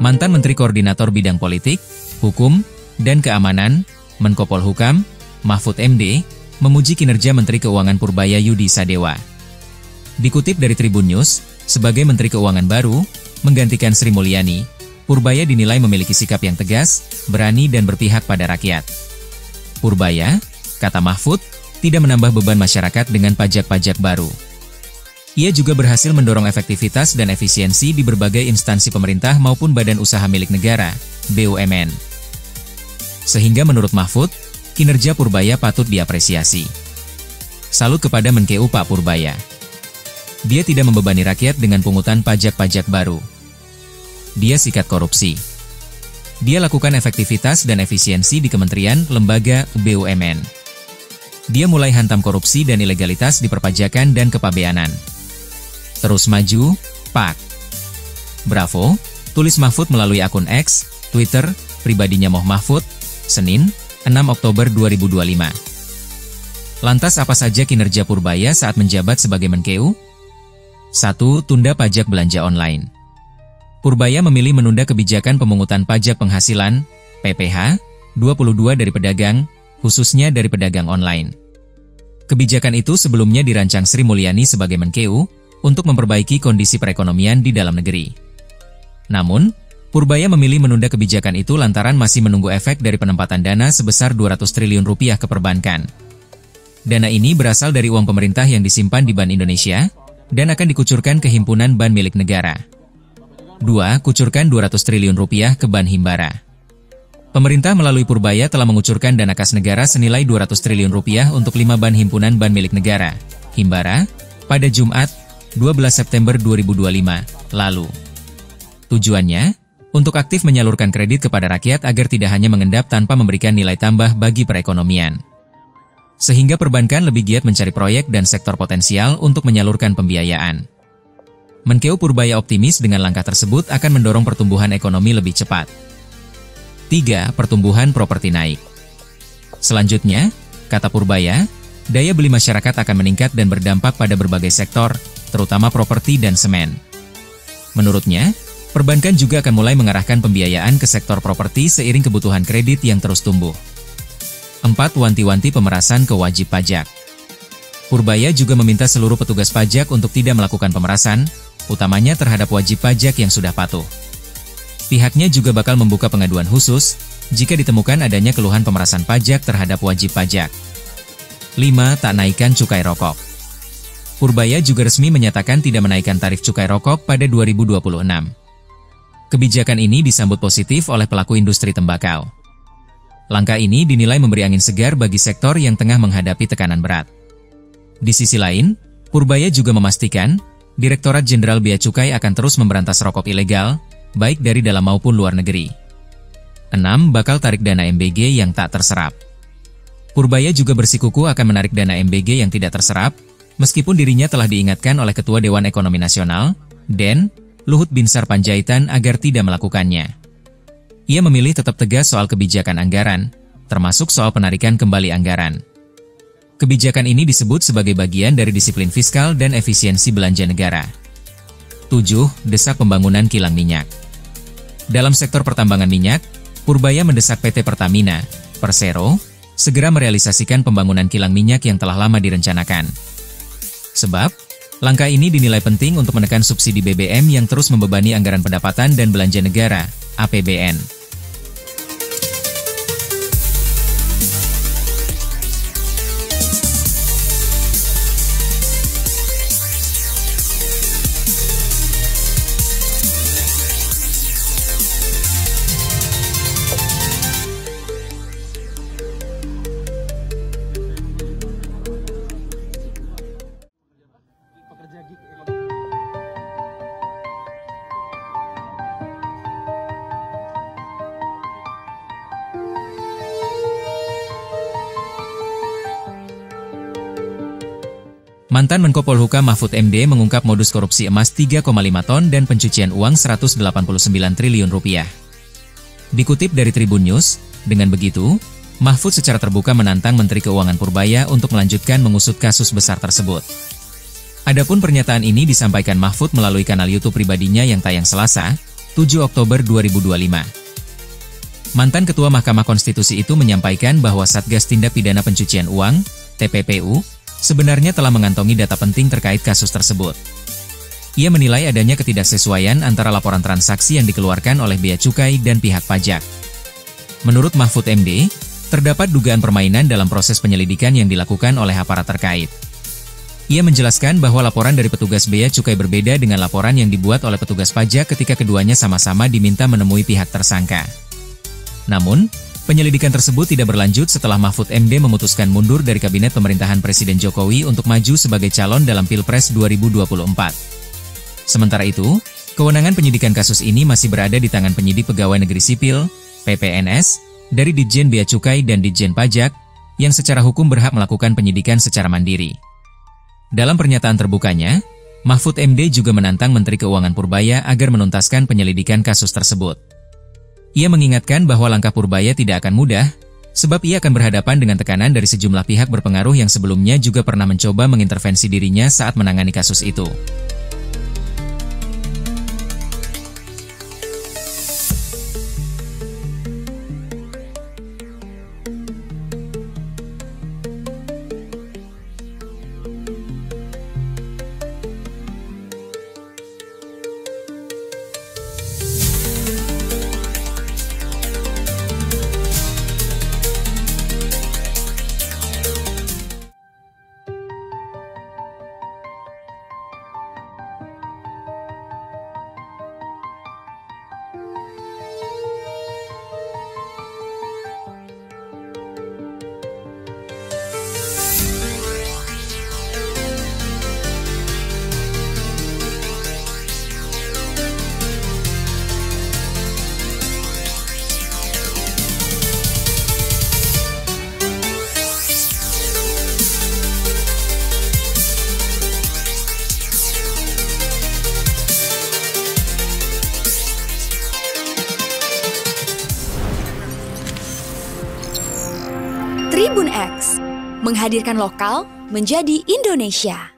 Mantan Menteri Koordinator Bidang Politik, Hukum, dan Keamanan, Menko Polhukam, Mahfud MD, memuji kinerja Menteri Keuangan Purbayayudi Sadewa. Dikutip dari Tribun News, sebagai Menteri Keuangan baru, menggantikan Sri Mulyani, Purbaya dinilai memiliki sikap yang tegas, berani dan berpihak pada rakyat. Purbaya, kata Mahfud, tidak menambah beban masyarakat dengan pajak-pajak baru. Ia juga berhasil mendorong efektivitas dan efisiensi di berbagai instansi pemerintah maupun badan usaha milik negara, BUMN. Sehingga menurut Mahfud, kinerja Purbaya patut diapresiasi. Salut kepada Menkeu Pak Purbaya. Dia tidak membebani rakyat dengan pungutan pajak-pajak baru. Dia sikat korupsi. Dia lakukan efektivitas dan efisiensi di kementerian, lembaga, BUMN. Dia mulai hantam korupsi dan ilegalitas di perpajakan dan kepabeanan. Terus maju, Pak. Bravo, tulis Mahfud melalui akun X, Twitter, pribadinya Moh Mahfud, Senin, 6 Oktober 2025. Lantas apa saja kinerja Purbaya saat menjabat sebagai Menkeu? 1. Tunda pajak belanja online. Purbaya memilih menunda kebijakan pemungutan pajak penghasilan, PPh, 22 dari pedagang, khususnya dari pedagang online. Kebijakan itu sebelumnya dirancang Sri Mulyani sebagai Menkeu, untuk memperbaiki kondisi perekonomian di dalam negeri. Namun, Purbaya memilih menunda kebijakan itu lantaran masih menunggu efek dari penempatan dana sebesar 200 triliun rupiah ke perbankan. Dana ini berasal dari uang pemerintah yang disimpan di Bank Indonesia, dan akan dikucurkan ke himpunan bank milik negara. 2. Kucurkan 200 triliun rupiah ke Bank Himbara. Pemerintah melalui Purbaya telah mengucurkan dana kas negara senilai 200 triliun rupiah untuk 5 bank himpunan bank milik negara, Himbara, pada Jumat, 12 September 2025, lalu. Tujuannya, untuk aktif menyalurkan kredit kepada rakyat agar tidak hanya mengendap tanpa memberikan nilai tambah bagi perekonomian. Sehingga perbankan lebih giat mencari proyek dan sektor potensial untuk menyalurkan pembiayaan. Menkeu Purbaya optimis dengan langkah tersebut akan mendorong pertumbuhan ekonomi lebih cepat. 3. Pertumbuhan properti naik. Selanjutnya, kata Purbaya, daya beli masyarakat akan meningkat dan berdampak pada berbagai sektor, terutama properti dan semen. Menurutnya, perbankan juga akan mulai mengarahkan pembiayaan ke sektor properti seiring kebutuhan kredit yang terus tumbuh. 4. Wanti-wanti pemerasan ke wajib pajak. Purbaya juga meminta seluruh petugas pajak untuk tidak melakukan pemerasan, utamanya terhadap wajib pajak yang sudah patuh. Pihaknya juga bakal membuka pengaduan khusus jika ditemukan adanya keluhan pemerasan pajak terhadap wajib pajak. 5. Tak naikkan cukai rokok. Purbaya juga resmi menyatakan tidak menaikkan tarif cukai rokok pada 2026. Kebijakan ini disambut positif oleh pelaku industri tembakau. Langkah ini dinilai memberi angin segar bagi sektor yang tengah menghadapi tekanan berat. Di sisi lain, Purbaya juga memastikan, Direktorat Jenderal Bea Cukai akan terus memberantas rokok ilegal, baik dari dalam maupun luar negeri. 6. Bakal tarik dana MBG yang tak terserap. Purbaya juga bersikukuh akan menarik dana MBG yang tidak terserap, meskipun dirinya telah diingatkan oleh Ketua Dewan Ekonomi Nasional, DEN, Luhut Binsar Panjaitan agar tidak melakukannya. Ia memilih tetap tegas soal kebijakan anggaran, termasuk soal penarikan kembali anggaran. Kebijakan ini disebut sebagai bagian dari disiplin fiskal dan efisiensi belanja negara. 7. Desak pembangunan kilang minyak. Dalam sektor pertambangan minyak, Purbaya mendesak PT Pertamina, Persero, segera merealisasikan pembangunan kilang minyak yang telah lama direncanakan. Sebab, langkah ini dinilai penting untuk menekan subsidi BBM yang terus membebani anggaran pendapatan dan belanja negara, APBN. Mantan Menko Polhukam Mahfud MD mengungkap modus korupsi emas 3,5 ton dan pencucian uang 189 triliun rupiah. Dikutip dari Tribun News, dengan begitu, Mahfud secara terbuka menantang Menteri Keuangan Purbaya untuk melanjutkan mengusut kasus besar tersebut. Adapun pernyataan ini disampaikan Mahfud melalui kanal YouTube pribadinya yang tayang Selasa, 7 Oktober 2025. Mantan Ketua Mahkamah Konstitusi itu menyampaikan bahwa Satgas Tindak Pidana Pencucian Uang, TPPU, sebenarnya telah mengantongi data penting terkait kasus tersebut. Ia menilai adanya ketidaksesuaian antara laporan transaksi yang dikeluarkan oleh Bea Cukai dan pihak pajak. Menurut Mahfud MD, terdapat dugaan permainan dalam proses penyelidikan yang dilakukan oleh aparat terkait. Ia menjelaskan bahwa laporan dari petugas Bea Cukai berbeda dengan laporan yang dibuat oleh petugas pajak ketika keduanya sama-sama diminta menemui pihak tersangka. Namun, penyelidikan tersebut tidak berlanjut setelah Mahfud MD memutuskan mundur dari kabinet pemerintahan Presiden Jokowi untuk maju sebagai calon dalam Pilpres 2024. Sementara itu, kewenangan penyidikan kasus ini masih berada di tangan penyidik Pegawai Negeri Sipil, PPNS, dari Ditjen Bea Cukai dan Ditjen Pajak, yang secara hukum berhak melakukan penyidikan secara mandiri. Dalam pernyataan terbukanya, Mahfud MD juga menantang Menteri Keuangan Purbaya agar menuntaskan penyelidikan kasus tersebut. Ia mengingatkan bahwa langkah Purbaya tidak akan mudah, sebab ia akan berhadapan dengan tekanan dari sejumlah pihak berpengaruh yang sebelumnya juga pernah mencoba mengintervensi dirinya saat menangani kasus itu. Tribun X, menghadirkan lokal menjadi Indonesia.